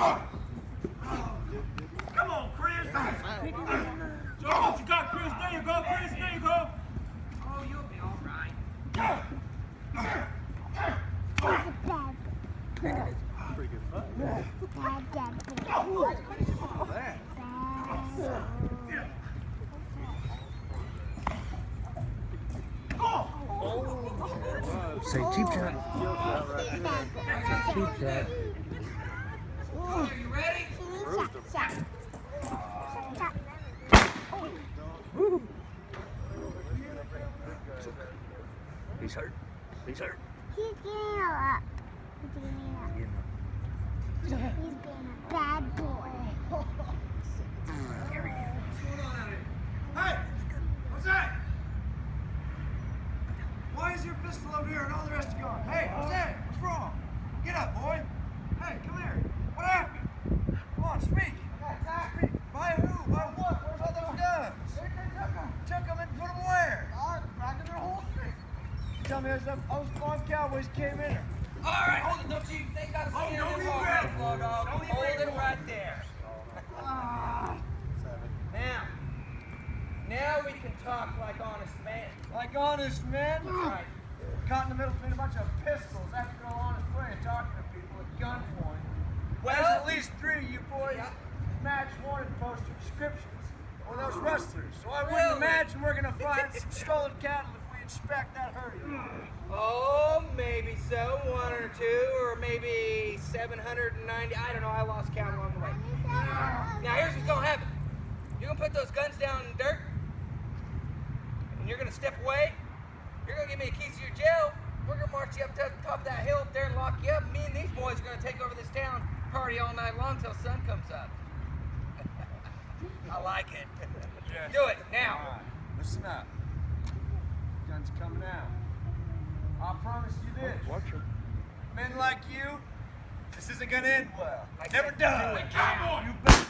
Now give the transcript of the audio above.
Come on, Chris. Joe, what you got, Chris? There you go, Chris. There you go. Oh, you'll be all right. Pretty good fight. Say cheap shot. Cheap shot. Are you ready? He's hurt. He's hurt. He's getting up. He's being a bad boy. Hey, what's that? Why is your pistol over here and all the rest are gone? Hey, Jose, what's wrong? Get up, boy. Hey, come here. What happened? Come on, speak. Speak. By who? By what? Where's all those guns? Took them and put them where? Back in their holsters. Tell me those farm cowboys came in. All right, hold it. Don't you think I'm Oh, seeing don't it be wrong, red. Buffalo Dog? Don't be Hold red. it right there. Now we can talk like honest men. Like honest men? That's right. Caught in the middle between a bunch of pistols. That's no honest way of talking to people at gunpoint. There's Well, at least 3 of you boys. Yeah. Match wanted poster descriptions. Well, those rustlers. So I Really? wouldn't imagine we're gonna find some stolen cattle if we inspect that herd. oh, maybe so. 1 or 2, or maybe 790. I don't know. I lost count along the way. Now, here's what's gonna happen. You're gonna put those guns down in the dirt, and you're gonna step away. You're gonna give me the keys to your jail. We're gonna march you up to the top of that hill up there and lock you up. Me and these boys are gonna take over this town, party all night long till sun comes up. I like it. Do it now. All right, listen up. Gun's coming out. I promise you this. Watch him. Men like you, this isn't gonna end well. I Never said does. do it now. You bet.